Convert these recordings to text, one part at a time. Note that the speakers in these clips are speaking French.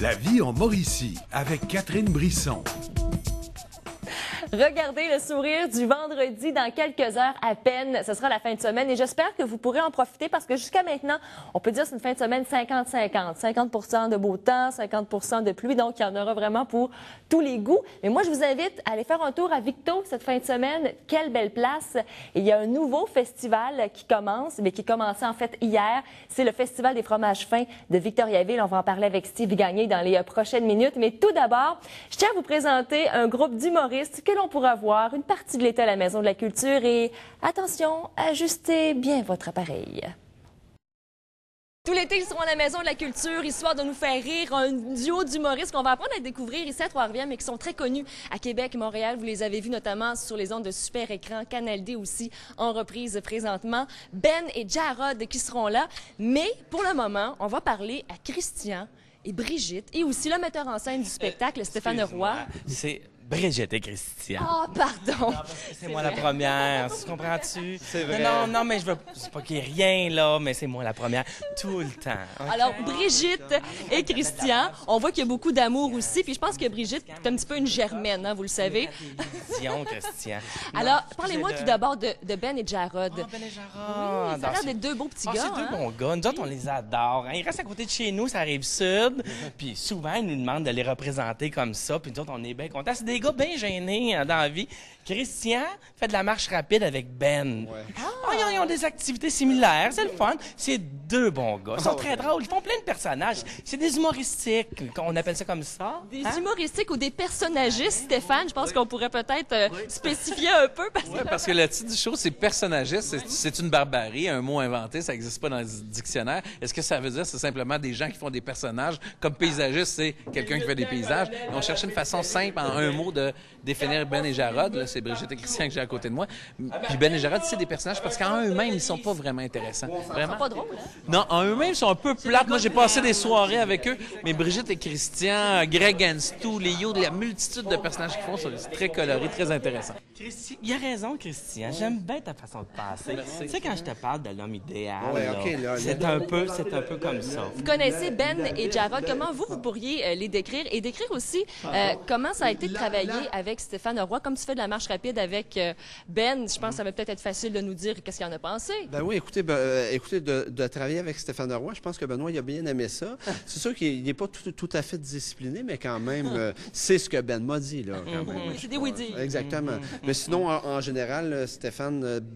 La vie en Mauricie avec Catherine Brisson. Regardez le sourire du vendredi dans quelques heures à peine. Ce sera la fin de semaine et j'espère que vous pourrez en profiter parce que jusqu'à maintenant, on peut dire que c'est une fin de semaine 50-50. 50% de beau temps, 50% de pluie. Donc, il y en aura vraiment pour tous les goûts. Mais moi, je vous invite à aller faire un tour à Victo cette fin de semaine. Quelle belle place. Et il y a un nouveau festival qui commence, mais qui commençait en fait hier. C'est le Festival des fromages fins de Victoriaville. On va en parler avec Steve Gagné dans les prochaines minutes. Mais tout d'abord, je tiens à vous présenter un groupe d'humoristes que l'on pourra voir une partie de l'été à la Maison de la Culture et attention, ajustez bien votre appareil. Tout l'été, ils seront à la Maison de la Culture, histoire de nous faire rire, un duo d'humoristes qu'on va apprendre à découvrir ici à Trois-Rivières, mais qui sont très connus à Québec, Montréal. Vous les avez vus notamment sur les ondes de Super Écran, Canal D aussi, en reprise présentement. Ben et Jarod qui seront là. Mais pour le moment, on va parler à Christian et Brigitte, et aussi le metteur en scène du spectacle, Stéphane Roy. C'est Brigitte et Christian. Oh, pardon. C'est moi la première, tu comprends-tu? C'est vrai. Non, mais je veux c'est pas qu'il y ait rien là, mais c'est moi la première, tout le temps. Alors, Brigitte et Christian, on voit qu'il y a beaucoup d'amour aussi, puis je pense que Brigitte est un petit peu une germaine, hein, vous le savez. Vision, Christian. Alors, parlez-moi tout d'abord de Ben et Jarod. Ah, Ben et Jarod. Oui, ça a l'air d'être deux beaux petits gars. C'est deux hein? bons gars. Nous autres, on les adore. Hein. Ils restent à côté de chez nous, ça arrive sud. Puis souvent, ils nous demandent de les représenter comme ça. Puis nous autres, on est bien contents. C'est des gars bien gênés hein, dans la vie. Christian fait de la marche rapide avec Ben. Ouais. Ils ont des activités similaires. C'est le fun. C'est deux bons gars. Ils sont très drôles. Ils font plein de personnages. C'est des humoristiques. On appelle ça comme ça. Des humoristiques ou des personnagistes, Stéphane. Je pense qu'on pourrait peut-être spécifier un peu. Parce que le titre du show, c'est personnagiste. C'est une barbarie, un mot inventé, ça n'existe pas dans le dictionnaire. Est-ce que ça veut dire que c'est simplement des gens qui font des personnages? Comme paysagiste, c'est quelqu'un qui fait des paysages. Et on cherchait une façon simple, en un mot, de définir Ben et Jarod. Là, c'est Brigitte et Christian que j'ai à côté de moi. Puis Ben et Jarod, c'est des personnages parce qu'en eux-mêmes, ils sont pas vraiment intéressants. Vraiment. C'est pas drôle, hein? Non, en eux-mêmes, ils sont un peu plates. Moi, j'ai passé des soirées avec eux, mais Brigitte et Christian, Greg and Stu, Léo, la multitude de personnages qu'ils font, c'est très coloré, très intéressant. Christian, il a raison, Christian. J'aime bien ta façon de passer. Tu sais, quand je te parle de l'homme idéal, Ouais, là, ok, là, c'est un peu comme ça. Vous connaissez Ben et Jarod. Comment vous pourriez les décrire? Et décrire aussi comment ça a été de travailler avec Stéphane Roy. Comme tu fais de la marche rapide avec Ben, je pense que ça va peut-être être facile de nous dire qu'est-ce qu'il en a pensé. Ben oui, écoutez, de travailler avec Stéphane Roy, je pense que Benoît, il a bien aimé ça. C'est sûr qu'il n'est pas tout à fait discipliné, mais quand même, c'est ce que Ben m'a dit, là, quand même. C'est des oui-dire. Exactement. Mais sinon, en général,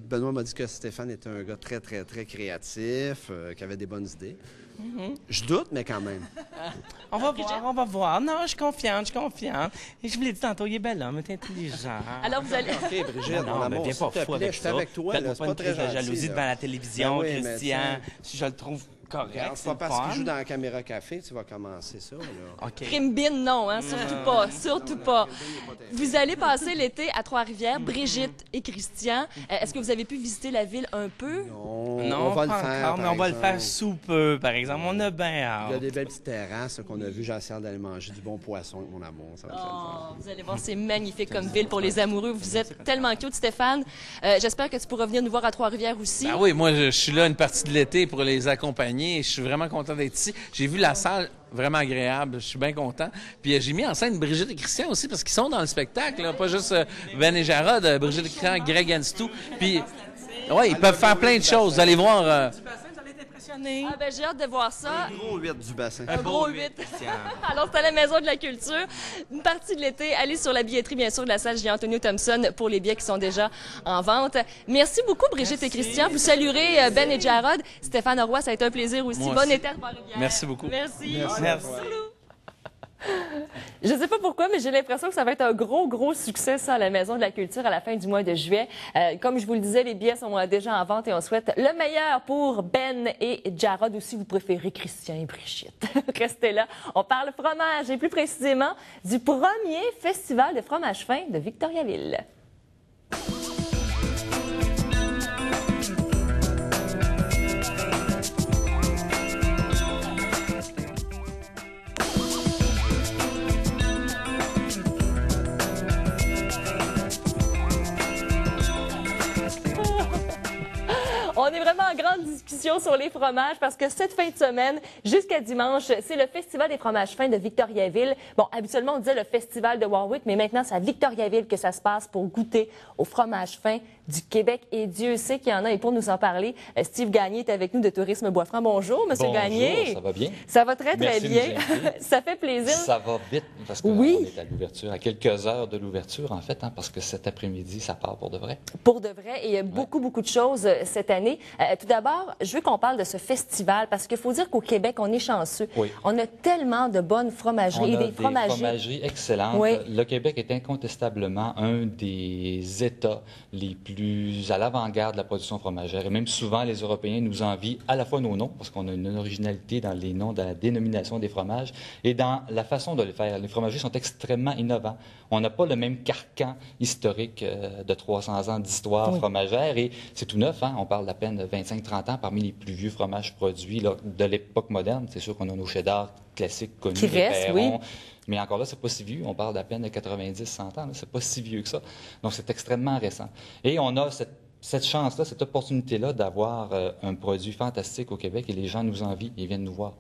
Benoît m'a dit que Stéphane était un gars très, très, très créatif, qui avait des bonnes idées. Je doute, mais quand même. On va voir. Non, je suis confiante. Et je vous l'ai dit tantôt, il est bel homme, il est intelligent. Alors, vous allez... OK, Brigitte, Non, mon mais amour, viens s'il pas te fou plaît, avec je suis ça. avec toi, Faites-moi là, c'est pas pas une très crise de gentil, jalousie là. devant la télévision, Ben oui, mais Christian. tiens. Si je le trouve correct, Regarde, c'est c'est pas parce qu'il joue fun. dans la caméra café que tu vas commencer ça, là. OK. Crimbine, non, hein? Surtout pas. Vous allez passer l'été à Trois-Rivières, Brigitte et Christian. Est-ce que vous avez pu visiter la ville un peu? Non, on va le pas faire, encore, mais par on va le faire exemple. sous peu, par exemple. On a bien Il y a hâte. des belles petites terrasses là, qu'on a vues. J'ai essayé d'aller manger du bon poisson avec mon amour. Ça va être le fun. Oh, vous allez voir, c'est magnifique comme ville pour les amoureux. Vous êtes tellement cute, Stéphane. J'espère que tu pourras venir nous voir à Trois-Rivières aussi. Ah oui, moi, je suis là une partie de l'été pour les accompagner. Je suis vraiment content d'être ici. J'ai vu la salle vraiment agréable. Je suis bien content. Puis j'ai mis en scène Brigitte et Christian aussi parce qu'ils sont dans le spectacle. Là. Pas juste Ben et Jarod, Brigitte et Christian, Greg and Stu. Puis, ouais, ils peuvent faire plein de choses. Vous allez voir... Vous allez être impressionné. Ah ben, j'ai hâte de voir ça. Gros 8 du bassin. Un gros 8. Alors, c'est à la Maison de la Culture. Une partie de l'été, allez sur la billetterie, bien sûr, de la salle J. Thompson pour les billets qui sont déjà en vente. Merci beaucoup, Brigitte et Christian. Vous saluerez Ben et Jarod. Stéphane Roy, ça a été un plaisir aussi. Moi Bon aussi. été à Trois-Rivières. Merci beaucoup. Merci. Merci. Je ne sais pas pourquoi, mais j'ai l'impression que ça va être un gros succès, ça, à la Maison de la Culture à la fin du mois de juillet. Comme je vous le disais, les billets sont déjà en vente et on souhaite le meilleur pour Ben et Jarod, ou si vous préférez Christian et Brigitte. Restez là. On parle fromage et plus précisément du premier festival de fromage fin de Victoriaville. On est vraiment en grande discussion sur les fromages parce que cette fin de semaine, jusqu'à dimanche, c'est le Festival des fromages fins de Victoriaville. Bon, habituellement, on disait le Festival de Warwick, mais maintenant, c'est à Victoriaville que ça se passe pour goûter au fromage fin du Québec. Et Dieu sait qu'il y en a. Et pour nous en parler, Steve Gagné est avec nous de Tourisme Bois-Franc. Bonjour, Monsieur Gagné. Bonjour, ça va bien? Ça va très, très Merci de bien. nous inviter. Ça fait plaisir. Ça va vite parce qu'on Oui. est à l'ouverture, à quelques heures de l'ouverture, en fait, parce que cet après-midi, ça part pour de vrai. Pour de vrai, et il y a beaucoup, beaucoup de choses cette année. Tout d'abord, je veux qu'on parle de ce festival parce qu'il faut dire qu'au Québec, on est chanceux. Oui. On a tellement de bonnes fromageries On a et des fromageries. excellentes. Oui. Le Québec est incontestablement un des États les plus à l'avant-garde de la production fromagère. Et même souvent, les Européens nous envient à la fois nos noms, parce qu'on a une originalité dans les noms, dans la dénomination des fromages, et dans la façon de les faire. Les fromagers sont extrêmement innovants. On n'a pas le même carcan historique de 300 ans d'histoire fromagère, et c'est tout neuf. On parle d'à peine de 25-30 ans parmi les plus vieux fromages produits là, de l'époque moderne. C'est sûr qu'on a nos cheddar classiques connus, Qui les restent, Perrons, oui. mais encore là, c'est pas si vieux. On parle d'à peine de 90-100 ans. C'est pas si vieux que ça. Donc, c'est extrêmement récent. Et on a cette chance-là, cette opportunité-là d'avoir un produit fantastique au Québec et les gens nous envient et viennent nous voir.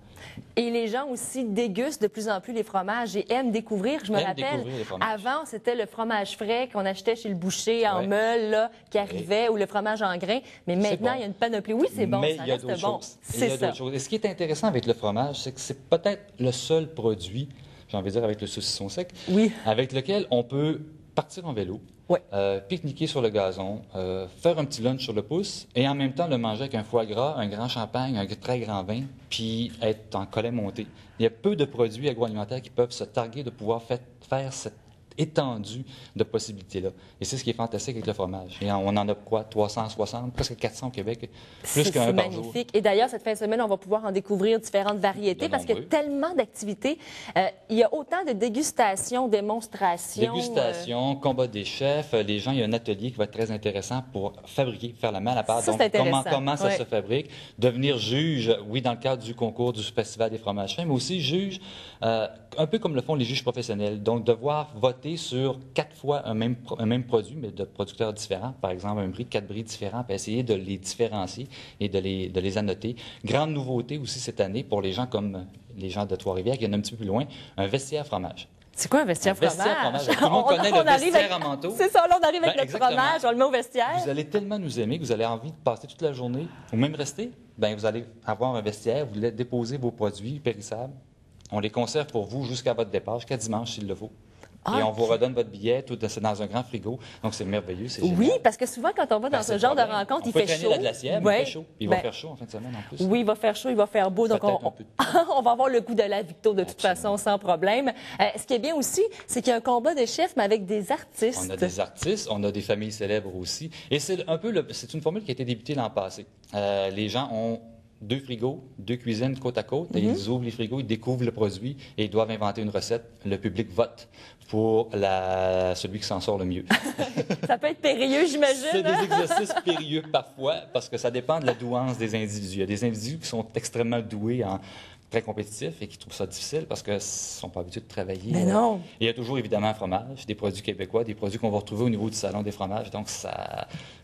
Et les gens aussi dégustent de plus en plus les fromages et aiment découvrir. Je me Aiment rappelle, découvrir les fromages. avant, c'était le fromage frais qu'on achetait chez le boucher en Ouais. meule là, qui arrivait, ou le fromage en grains. Mais maintenant, bon. il y a une panoplie. Oui, c'est bon, Mais ça il y a reste d'autres bon. choses. C'est Il y a ça. d'autres choses. Et ce qui est intéressant avec le fromage, c'est que c'est peut-être le seul produit, j'ai envie de dire avec le saucisson sec, Oui. avec lequel on peut partir en vélo, Ouais. pique-niquer sur le gazon, faire un petit lunch sur le pouce et en même temps le manger avec un foie gras, un grand champagne, un très grand vin, puis être en collet monté. Il y a peu de produits agroalimentaires qui peuvent se targuer de pouvoir faire cette étendue de possibilités-là. Et c'est ce qui est fantastique avec le fromage. Et on en a quoi? 360, presque 400 au Québec, plus C'est qu'un par jour. magnifique. Et d'ailleurs, cette fin de semaine, on va pouvoir en découvrir différentes variétés De parce qu'il y a nombreux. tellement d'activités. Il y a autant de dégustations, démonstrations. Dégustation, combat des chefs. Les gens, il y a un atelier qui va être très intéressant pour fabriquer, faire la main à la pâte. Ça, Donc, c'est intéressant. comment ça Ouais. se fabrique. Devenir juge, oui, dans le cadre du concours du Festival des fromages fins, mais aussi juge, un peu comme le font les juges professionnels. Donc, devoir voter sur 4 fois un même produit, mais de producteurs différents. Par exemple, un brie, 4 bris différents, puis essayer de les différencier et de les annoter. Grande nouveauté aussi cette année pour les gens comme les gens de Trois-Rivières, qui viennent un petit peu plus loin, un vestiaire fromage. C'est quoi un vestiaire fromage? Vestiaire fromage. Tout le monde connaît le arrive vestiaire en manteau. C'est ça, là, on arrive avec Ben, le exactement. fromage, on le met au vestiaire. Vous allez tellement nous aimer que vous allez envie de passer toute la journée ou même rester. Ben, vous allez avoir un vestiaire, vous allez déposer vos produits périssables. On les conserve pour vous jusqu'à votre départ, jusqu'à dimanche s'il le faut. Ah, Et on vous redonne votre billet, tout c'est dans un grand frigo. Donc, c'est merveilleux, c'est génial. Oui, parce que souvent, quand on va dans Ben, ce c'est genre le de problème. rencontre, On il peut fait traîner chaud. la glacière, mais Ouais. il fait chaud. Puis il va Ben, faire chaud en fin de semaine en plus. Oui, il va faire chaud, il va faire beau. Donc, peut-être un peu de on va avoir le goût de la victo de toute façon, sans problème. Ce qui est bien aussi, c'est qu'il y a un combat de chefs, mais avec des artistes. On a des artistes, on a des familles célèbres aussi. Et c'est un peu c'est une formule qui a été débutée l'an passé. Les gens ont 2 frigos, 2 cuisines côte à côte, et ils ouvrent les frigos, ils découvrent le produit et ils doivent inventer une recette. Le public vote pour celui qui s'en sort le mieux. Ça peut être périlleux, j'imagine. C'est hein? des exercices périlleux parfois parce que ça dépend de la douance des individus. Il y a des individus qui sont extrêmement doués très compétitifs et qui trouvent ça difficile parce qu'ils ne sont pas habitués de travailler. Mais non. Et il y a toujours évidemment un fromage, des produits québécois, des produits qu'on va retrouver au niveau du salon des fromages. Donc,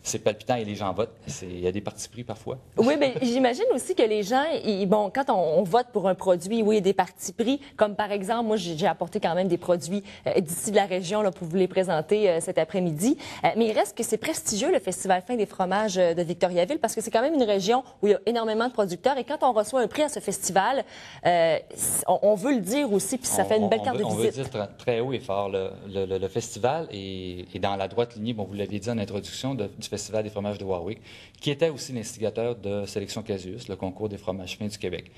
c'est palpitant et les gens votent. Il y a des partis pris parfois. Oui, mais j'imagine aussi que les gens, bon, quand on vote pour un produit, oui, il y a des partis pris, comme par exemple, moi, j'ai apporté quand même des produits d'ici de la région là, pour vous les présenter cet après-midi. Mais il reste que c'est prestigieux, le Festival fin des fromages de Victoriaville, parce que c'est quand même une région où il y a énormément de producteurs. Et quand on reçoit un prix à ce festival, on veut le dire aussi, puis ça fait une belle carte de On veut visite. dire très haut et fort, le festival est dans la droite lignée, bon, vous l'aviez dit en introduction, du Festival des fromages de Warwick, qui était aussi l'instigateur de Sélection Casius, le concours des fromages fins du Québec.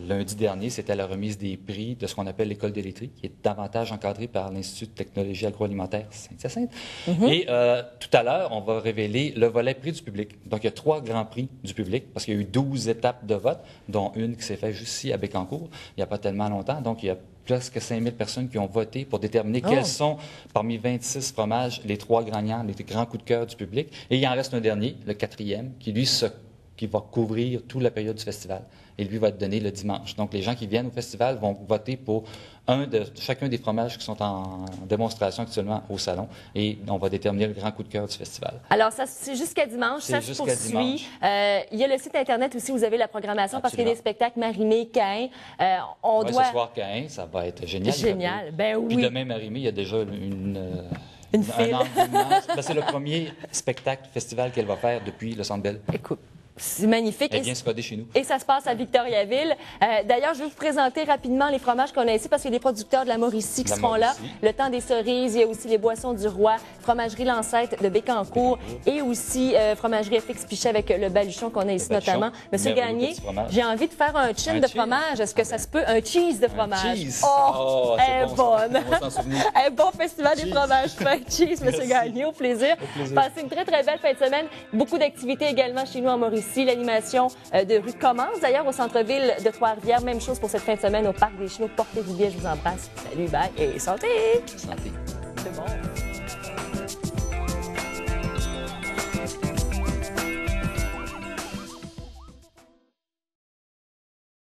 Lundi dernier, c'était la remise des prix de ce qu'on appelle l'École des laiteries, qui est davantage encadrée par l'Institut de technologie agroalimentaire Saint-Hyacinthe. Et tout à l'heure, on va révéler le volet prix du public. Donc, il y a 3 grands prix du public, parce qu'il y a eu 12 étapes de vote, dont une qui s'est faite juste ici à Bécancour, il n'y a pas tellement longtemps. Donc, il y a presque 5000 personnes qui ont voté pour déterminer quels sont, parmi 26 fromages, les 3 gagnants, les grands coups de cœur du public. Et il en reste un dernier, le 4e, qui qui va couvrir toute la période du festival. Et lui va être donné le dimanche. Donc, les gens qui viennent au festival vont voter pour chacun des fromages qui sont en démonstration actuellement au salon. Et on va déterminer le grand coup de cœur du festival. Alors, ça, c'est jusqu'à dimanche. Ça se poursuit. Il y a le site Internet aussi où vous avez la programmation parce qu'il y a des spectacles Marimé, Caïn. Ce soir, Caïn, ça va être génial. Génial. Ben oui. Puis demain, Marimé, il y a déjà une file. C'est le premier spectacle festival qu'elle va faire depuis le Centre Bell. Écoute. C'est magnifique. Elle vient se coder chez nous. Et ça se passe à Victoriaville. D'ailleurs, je vais vous présenter rapidement les fromages qu'on a ici parce qu'il y a des producteurs de la Mauricie qui seront là. Le temps des cerises, il y a aussi les boissons du roi, fromagerie L'Ancêtre de Bécancour et aussi fromagerie FX Pichet avec le baluchon qu'on a ici notamment. Monsieur Gagné, j'ai envie de faire un chin de fromage. Est-ce que ça se peut? Un cheese de fromage. Cheese. Oh, elle est bonne. On va s'en souvenir. Un bon festival des fromages faits. Cheese, Monsieur Gagné, au plaisir. Passez une très, très belle fin de semaine. Beaucoup d'activités également chez nous en Mauricie. L'animation de rue commence d'ailleurs au centre-ville de Trois-Rivières. Même chose pour cette fin de semaine au Parc des Chenaux. Portez-vous bien, je vous embrasse. Salut, bye et santé! Santé. C'est bon.